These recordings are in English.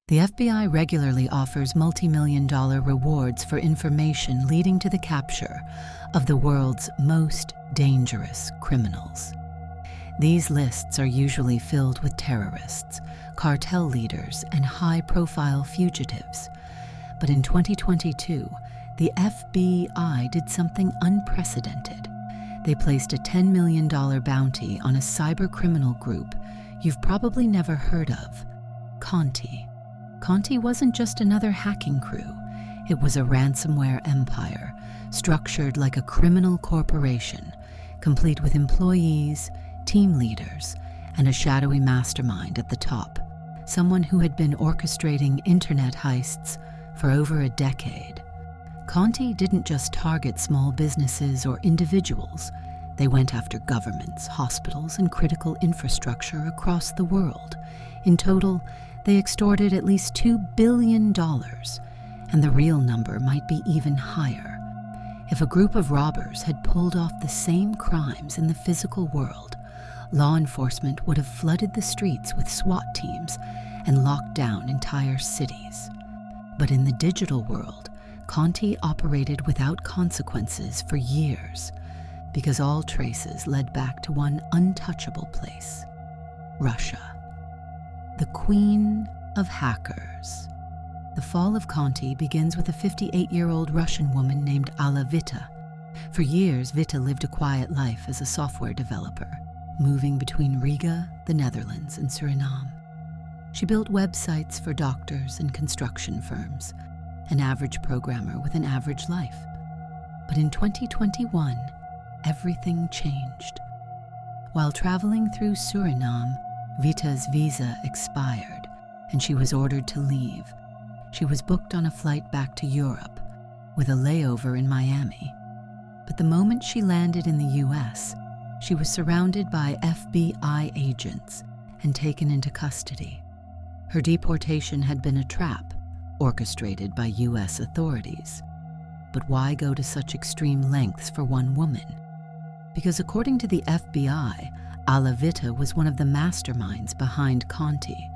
The FBI regularly offers multi-million-dollar rewards for information leading to the capture of the world's most dangerous criminals. These lists are usually filled with terrorists, cartel leaders, and high-profile fugitives. But in 2022, the FBI did something unprecedented. They placed a $10 million bounty on a cybercriminal group you've probably never heard of, Conti. Conti wasn't just another hacking crew. It was a ransomware empire, structured like a criminal corporation, complete with employees, team leaders, and a shadowy mastermind at the top, someone who had been orchestrating internet heists for over a decade. Conti didn't just target small businesses or individuals. They went after governments, hospitals, and critical infrastructure across the world. In total, they extorted at least $2 billion, and the real number might be even higher. If a group of robbers had pulled off the same crimes in the physical world, law enforcement would have flooded the streets with SWAT teams and locked down entire cities. But in the digital world, Conti operated without consequences for years, because all traces led back to one untouchable place: Russia. The queen of hackers. The fall of Conti begins with a 58-year-old Russian woman named Alla Witte. For years, Witte lived a quiet life as a software developer, moving between Riga, the Netherlands, and Suriname. She built websites for doctors and construction firms, an average programmer with an average life. But in 2021, everything changed. While traveling through Suriname, Witte's visa expired, and she was ordered to leave. She was booked on a flight back to Europe, with a layover in Miami. But the moment she landed in the US, she was surrounded by FBI agents and taken into custody. Her deportation had been a trap, orchestrated by US authorities. But why go to such extreme lengths for one woman? Because according to the FBI, Alla Witte was one of the masterminds behind Conti.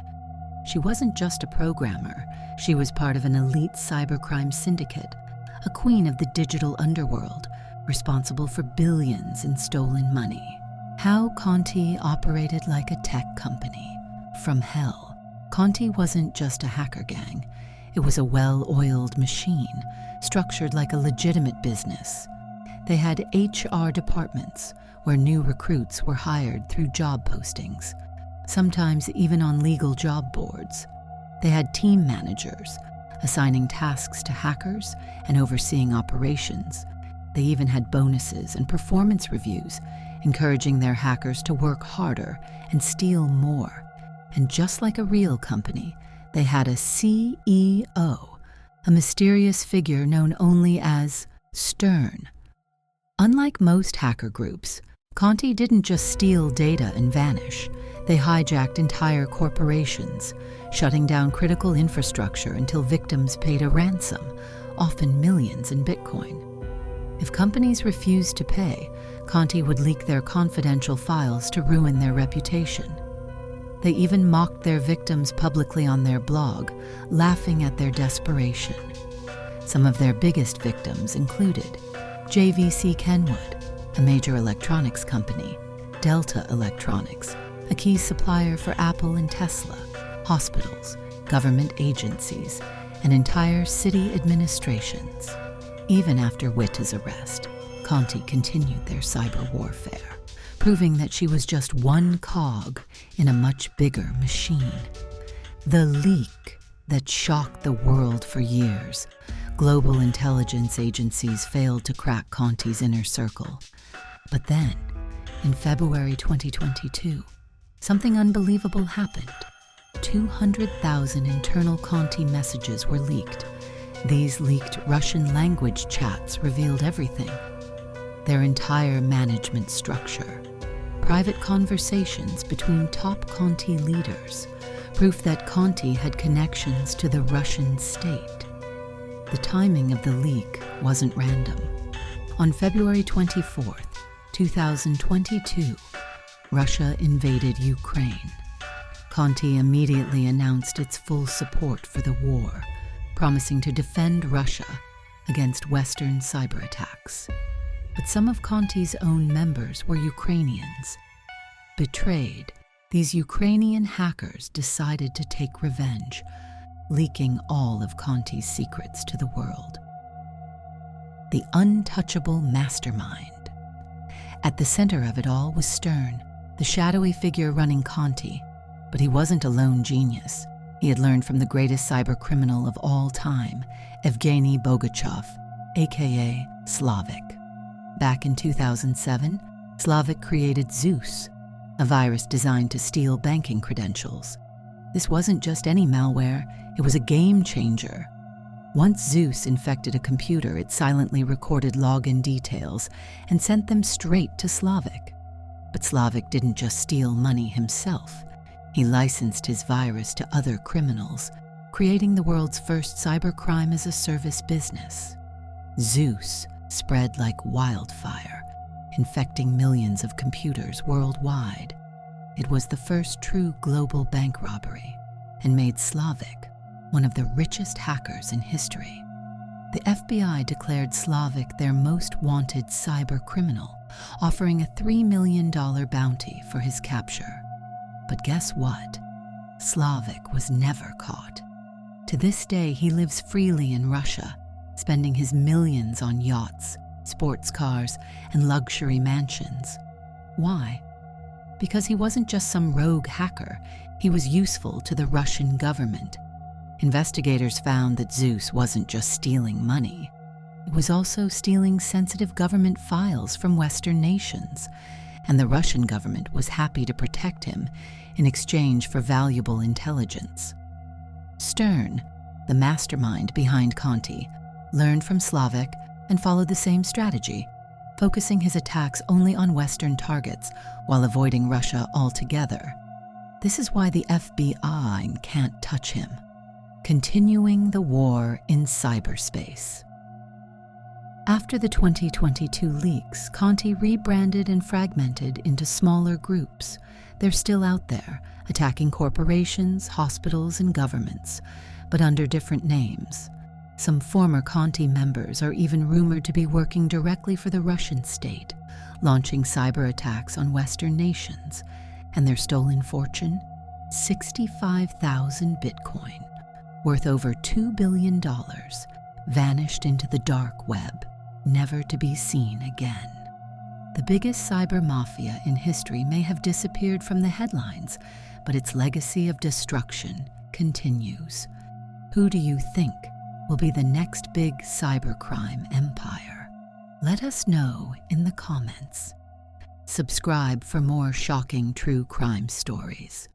She wasn't just a programmer, she was part of an elite cybercrime syndicate, a queen of the digital underworld, responsible for billions in stolen money. How Conti operated like a tech company. From hell. Conti wasn't just a hacker gang. It was a well-oiled machine, structured like a legitimate business. They had HR departments, where new recruits were hired through job postings, sometimes even on legal job boards. They had team managers, assigning tasks to hackers and overseeing operations. They even had bonuses and performance reviews, encouraging their hackers to work harder and steal more. And just like a real company, they had a CEO, a mysterious figure known only as Stern. Unlike most hacker groups, Conti didn't just steal data and vanish. They hijacked entire corporations, shutting down critical infrastructure until victims paid a ransom, often millions in Bitcoin. If companies refused to pay, Conti would leak their confidential files to ruin their reputation. They even mocked their victims publicly on their blog, laughing at their desperation. Some of their biggest victims included JVC Kenwood, a major electronics company, Delta Electronics, a key supplier for Apple and Tesla, hospitals, government agencies, and entire city administrations. Even after Witte's arrest, Conti continued their cyber warfare, proving that she was just one cog in a much bigger machine. The leak that shocked the world for years. Global intelligence agencies failed to crack Conti's inner circle. But then, in February 2022, something unbelievable happened. 200,000 internal Conti messages were leaked. These leaked Russian language chats revealed everything. Their entire management structure. Private conversations between top Conti leaders. Proof that Conti had connections to the Russian state. The timing of the leak wasn't random. On February 24th, 2022, Russia invaded Ukraine. Conti immediately announced its full support for the war, promising to defend Russia against Western cyber attacks. But some of Conti's own members were Ukrainians. Betrayed, these Ukrainian hackers decided to take revenge, leaking all of Conti's secrets to the world. The untouchable mastermind. At the center of it all was Stern, the shadowy figure running Conti. But he wasn't a lone genius. He had learned from the greatest cybercriminal of all time, Evgeny Bogachev, aka Slavic. Back in 2007, Slavic created Zeus, a virus designed to steal banking credentials. This wasn't just any malware, it was a game changer. Once Zeus infected a computer, it silently recorded login details and sent them straight to Slavic. But Slavic didn't just steal money himself. He licensed his virus to other criminals, creating the world's first cybercrime-as-a-service business. Zeus spread like wildfire, infecting millions of computers worldwide. It was the first true global bank robbery and made Slavic one of the richest hackers in history. The FBI declared Slavic their most wanted cybercriminal, offering a $3 million bounty for his capture. But guess what? Slavic was never caught. To this day, he lives freely in Russia, spending his millions on yachts, sports cars, and luxury mansions. Why? Because he wasn't just some rogue hacker, he was useful to the Russian government. Investigators found that Zeus wasn't just stealing money. It was also stealing sensitive government files from Western nations, and the Russian government was happy to protect him in exchange for valuable intelligence. Stern, the mastermind behind Conti, learned from Slavic and followed the same strategy, focusing his attacks only on Western targets while avoiding Russia altogether. This is why the FBI can't touch him. Continuing the war in cyberspace. After the 2022 leaks, Conti rebranded and fragmented into smaller groups. They're still out there, attacking corporations, hospitals, and governments, but under different names. Some former Conti members are even rumored to be working directly for the Russian state, launching cyber attacks on Western nations, and their stolen fortune? 65,000 Bitcoin, worth over $2 billion, vanished into the dark web, never to be seen again. The biggest cyber mafia in history may have disappeared from the headlines, but its legacy of destruction continues. Who do you think will be the next big cybercrime empire? Let us know in the comments. Subscribe for more shocking true crime stories.